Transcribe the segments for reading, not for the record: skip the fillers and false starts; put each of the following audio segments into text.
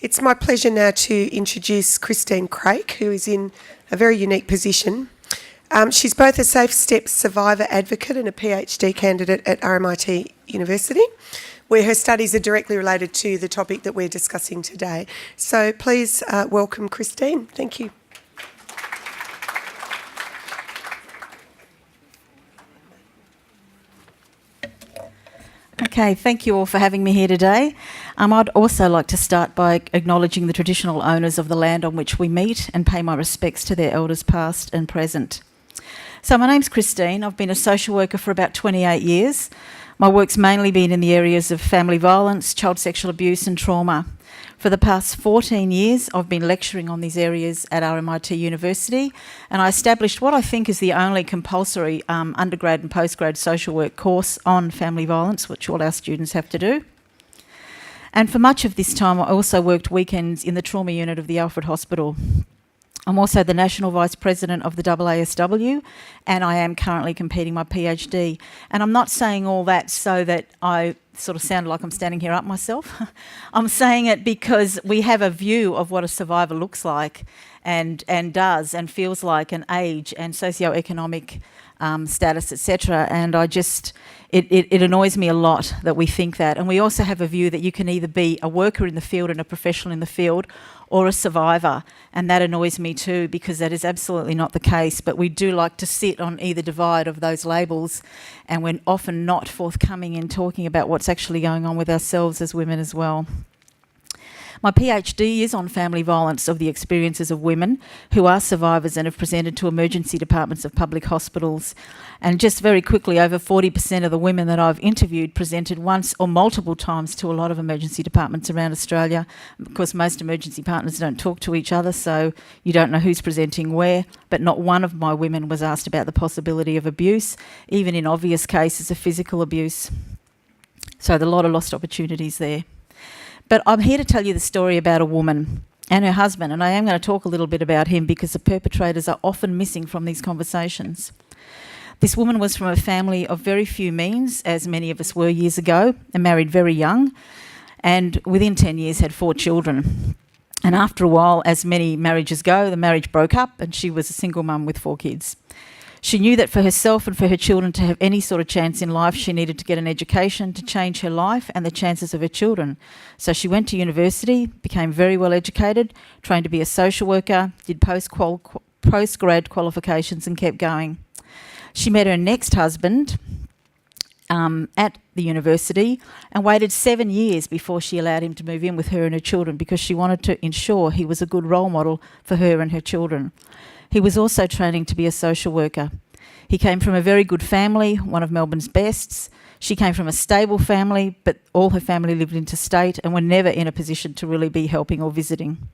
It's my pleasure now to introduce Christine Craik, who is in a very unique position. She's both a Safe Steps survivor advocate and a PhD candidate at RMIT University, where her studies are directly related to the topic that we're discussing today. So please welcome Christine. Thank you. Okay, thank you all for having me here today. I'd also like to start by acknowledging the traditional owners of the land on which we meet and pay my respects to their elders past and present. So my name's Christine. I've been a social worker for about 28 years. My work's mainly been in the areas of family violence, child sexual abuse and trauma. For the past 14 years, I've been lecturing on these areas at RMIT University, and I established what I think is the only compulsory undergrad and postgrad social work course on family violence, which all our students have to do. And for much of this time, I also worked weekends in the trauma unit of the Alfred Hospital. I'm also the National Vice President of the AASW, and I am currently completing my PhD. And I'm not saying all that so that I sort of sound like I'm standing here up myself. I'm saying it because we have a view of what a survivor looks like and does and feels like, and age and socioeconomic status, etc. And it annoys me a lot that we think that. And we also have a view that you can either be a worker in the field and a professional in the field or a survivor. And that annoys me too, because that is absolutely not the case. But we do like to sit on either divide of those labels, and we're often not forthcoming in talking about what's actually going on with ourselves as women as well. My PhD is on family violence of the experiences of women who are survivors and have presented to emergency departments of public hospitals. And just very quickly, over 40% of the women that I've interviewed presented once or multiple times to a lot of emergency departments around Australia. Of course, most emergency partners don't talk to each other, so you don't know who's presenting where, but not one of my women was asked about the possibility of abuse, even in obvious cases of physical abuse. So there are a lot of lost opportunities there. But I'm here to tell you the story about a woman and her husband, and I am going to talk a little bit about him because the perpetrators are often missing from these conversations. This woman was from a family of very few means, as many of us were years ago, and married very young, and within 10 years had 4 children. And after a while, as many marriages go, the marriage broke up and she was a single mum with 4 kids. She knew that for herself and for her children to have any sort of chance in life, she needed to get an education to change her life and the chances of her children. So she went to university, became very well educated, trained to be a social worker, did post-grad qualifications and kept going. She met her next husband at the university and waited 7 years before she allowed him to move in with her and her children, because she wanted to ensure he was a good role model for her and her children. He was also training to be a social worker. He came from a very good family, one of Melbourne's bests. She came from a stable family, but all her family lived interstate and were never in a position to really be helping or visiting.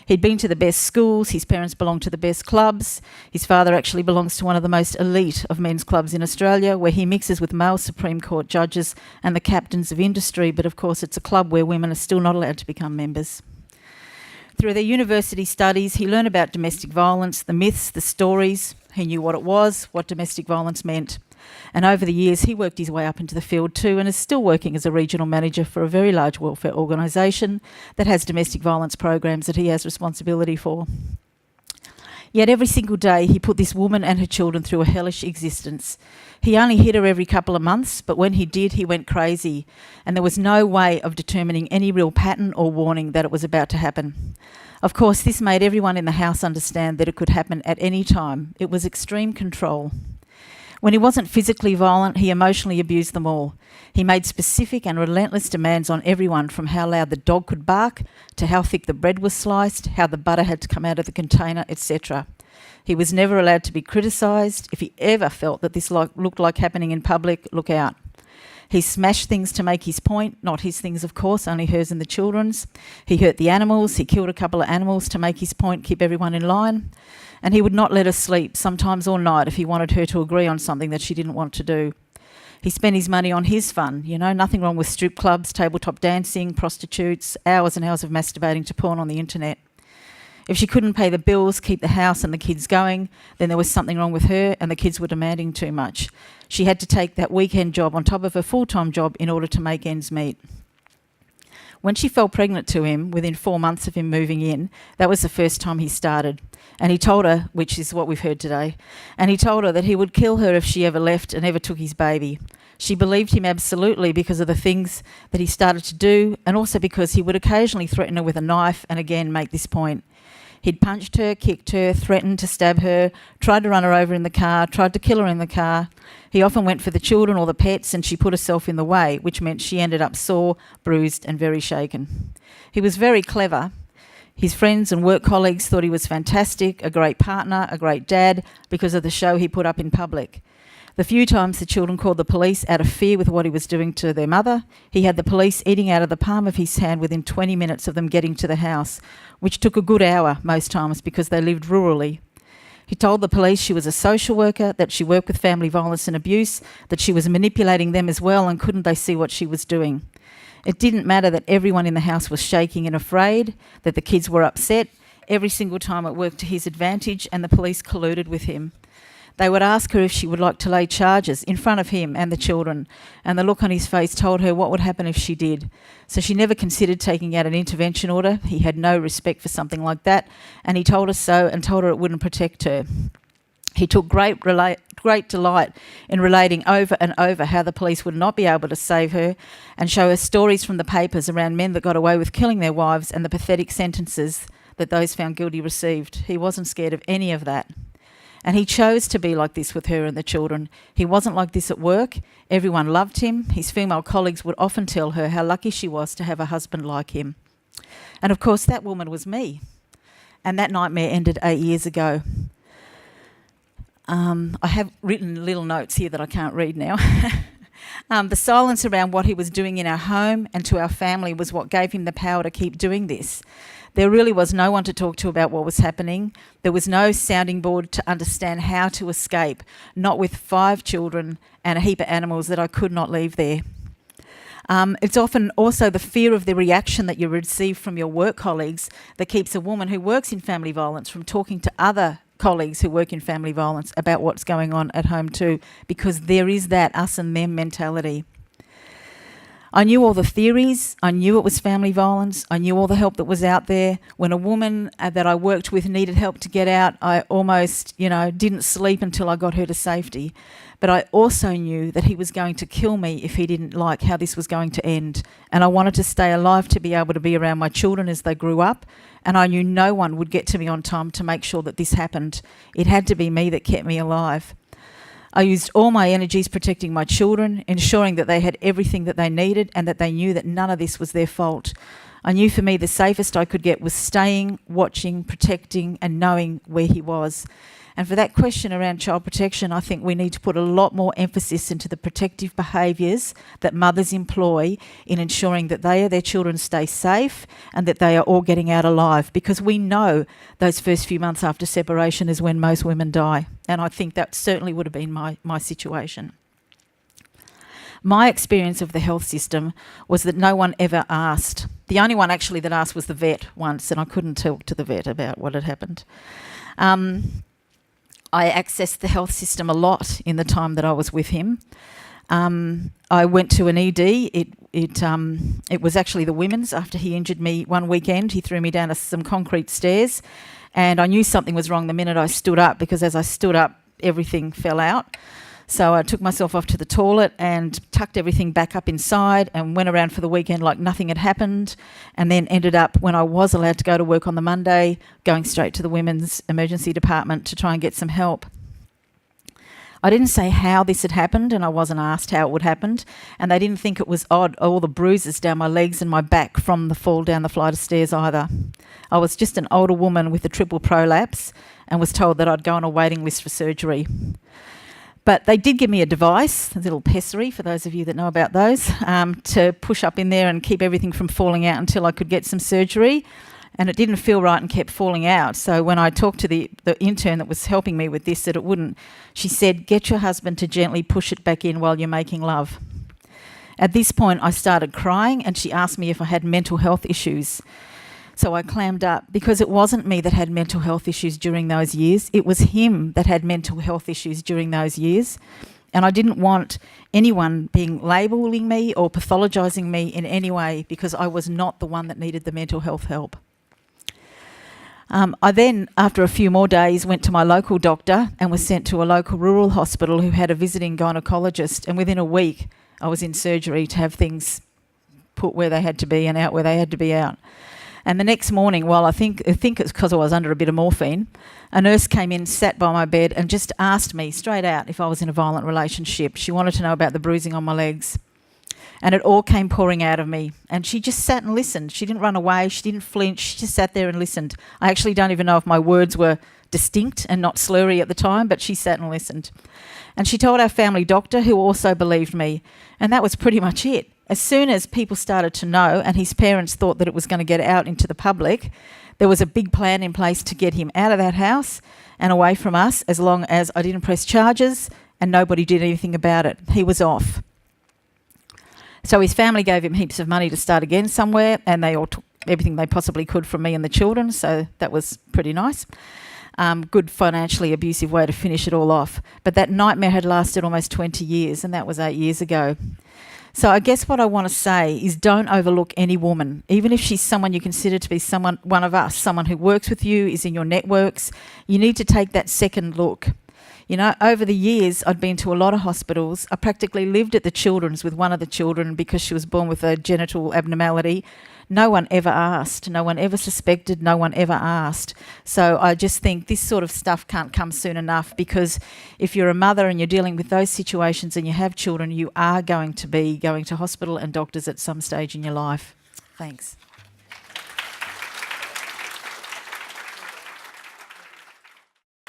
He'd been to the best schools, his parents belonged to the best clubs. His father actually belongs to one of the most elite of men's clubs in Australia, where he mixes with male Supreme Court judges and the captains of industry, but of course it's a club where women are still not allowed to become members. Through their university studies, he learned about domestic violence, the myths, the stories. He knew what it was, what domestic violence meant. And over the years, he worked his way up into the field too, and is still working as a regional manager for a very large welfare organisation that has domestic violence programs that he has responsibility for. Yet every single day he put this woman and her children through a hellish existence. He only hit her every couple of months, but when he did, he went crazy, and there was no way of determining any real pattern or warning that it was about to happen. Of course, this made everyone in the house understand that it could happen at any time. It was extreme control. When he wasn't physically violent, he emotionally abused them all. He made specific and relentless demands on everyone, from how loud the dog could bark to how thick the bread was sliced, how the butter had to come out of the container, etc. He was never allowed to be criticised. If he ever felt that this looked like happening in public, look out. He smashed things to make his point, not his things of course, only hers and the children's. He hurt the animals, he killed a couple of animals to make his point, keep everyone in line. And he would not let her sleep, sometimes all night, if he wanted her to agree on something that she didn't want to do. He spent his money on his fun, nothing wrong with strip clubs, tabletop dancing, prostitutes, hours and hours of masturbating to porn on the internet. If she couldn't pay the bills, keep the house and the kids going, then there was something wrong with her and the kids were demanding too much. She had to take that weekend job on top of her full-time job in order to make ends meet. When she fell pregnant to him within 4 months of him moving in, that was the first time he started. And he told her, which is what we've heard today, and he told her that he would kill her if she ever left and ever took his baby. She believed him absolutely because of the things that he started to do, and also because he would occasionally threaten her with a knife and again make this point. He'd punched her, kicked her, threatened to stab her, tried to run her over in the car, tried to kill her in the car. He often went for the children or the pets, and she put herself in the way, which meant she ended up sore, bruised and very shaken. He was very clever. His friends and work colleagues thought he was fantastic, a great partner, a great dad, because of the show he put up in public. The few times the children called the police out of fear with what he was doing to their mother, he had the police eating out of the palm of his hand within 20 minutes of them getting to the house, which took a good hour most times because they lived rurally. He told the police she was a social worker, that she worked with family violence and abuse, that she was manipulating them as well, and couldn't they see what she was doing. It didn't matter that everyone in the house was shaking and afraid, that the kids were upset. Every single time it worked to his advantage, and the police colluded with him. They would ask her if she would like to lay charges in front of him and the children, and the look on his face told her what would happen if she did. So she never considered taking out an intervention order. He had no respect for something like that, and he told her so and told her it wouldn't protect her. He took great delight in relating over and over how the police would not be able to save her, and show her stories from the papers around men that got away with killing their wives and the pathetic sentences that those found guilty received. He wasn't scared of any of that. And he chose to be like this with her and the children. He wasn't like this at work. Everyone loved him. His female colleagues would often tell her how lucky she was to have a husband like him. And of course, that woman was me. And that nightmare ended 8 years ago. I have written little notes here that I can't read now. The silence around what he was doing in our home and to our family was what gave him the power to keep doing this. There really was no one to talk to about what was happening. There was no sounding board to understand how to escape, not with 5 children and a heap of animals that I could not leave there. It's often also the fear of the reaction that you receive from your work colleagues that keeps a woman who works in family violence from talking to other colleagues who work in family violence about what's going on at home too, because there is that us and them mentality. I knew all the theories, I knew it was family violence, I knew all the help that was out there. When a woman that I worked with needed help to get out, I almost, didn't sleep until I got her to safety. But I also knew that he was going to kill me if he didn't like how this was going to end. And I wanted to stay alive to be able to be around my children as they grew up. And I knew no one would get to me on time to make sure that this happened. It had to be me that kept me alive. I used all my energies protecting my children, ensuring that they had everything that they needed and that they knew that none of this was their fault. I knew for me the safest I could get was staying, watching, protecting and knowing where he was. And for that question around child protection, I think we need to put a lot more emphasis into the protective behaviours that mothers employ in ensuring that they or their children stay safe and that they are all getting out alive, because we know those first few months after separation is when most women die. And I think that certainly would have been my situation. My experience of the health system was that no one ever asked. The only one actually that asked was the vet once, and I couldn't talk to the vet about what had happened. I accessed the health system a lot in the time that I was with him. I went to an ED. It was actually the women's. After he injured me one weekend, he threw me down some concrete stairs, and I knew something was wrong the minute I stood up, because as I stood up, everything fell out. So I took myself off to the toilet and tucked everything back up inside and went around for the weekend like nothing had happened, and then ended up, when I was allowed to go to work on the Monday, going straight to the women's emergency department to try and get some help. I didn't say how this had happened, and I wasn't asked how it would happen, and they didn't think it was odd, all the bruises down my legs and my back from the fall down the flight of stairs either. I was just an older woman with a triple prolapse and was told that I'd go on a waiting list for surgery. But they did give me a device, a little pessary, for those of you that know about those, to push up in there and keep everything from falling out until I could get some surgery. And it didn't feel right and kept falling out. So when I talked to the intern that was helping me with this, that it wouldn't, she said, get your husband to gently push it back in while you're making love. At this point, I started crying, and she asked me if I had mental health issues. So I clammed up, because it wasn't me that had mental health issues during those years. It was him that had mental health issues during those years. And I didn't want anyone being labelling me or pathologising me in any way because I was not the one that needed the mental health help. I then, after a few more days, went to my local doctor and was sent to a local rural hospital who had a visiting gynaecologist. And within a week, I was in surgery to have things put where they had to be and out where they had to be out. And the next morning, well, I think it's because I was under a bit of morphine, a nurse came in, sat by my bed and just asked me straight out if I was in a violent relationship. She wanted to know about the bruising on my legs. And it all came pouring out of me. And she just sat and listened. She didn't run away. She didn't flinch. She just sat there and listened. I actually don't even know if my words were distinct and not slurry at the time, but she sat and listened. And she told our family doctor, who also believed me. And that was pretty much it. As soon as people started to know and his parents thought that it was going to get out into the public, there was a big plan in place to get him out of that house and away from us as long as I didn't press charges and nobody did anything about it. He was off. So his family gave him heaps of money to start again somewhere, and they all took everything they possibly could from me and the children, so that was pretty nice. Good financially abusive way to finish it all off. But that nightmare had lasted almost 20 years, and that was 8 years ago. So I guess what I want to say is don't overlook any woman, even if she's someone you consider to be one of us, someone who works with you, is in your networks. You need to take that second look. You know, over the years, I'd been to a lot of hospitals. I practically lived at the children's with one of the children because she was born with a genital abnormality. No one ever asked. No one ever suspected. No one ever asked. So I just think this sort of stuff can't come soon enough, because if you're a mother and you're dealing with those situations and you have children, you are going to be going to hospital and doctors at some stage in your life. Thanks.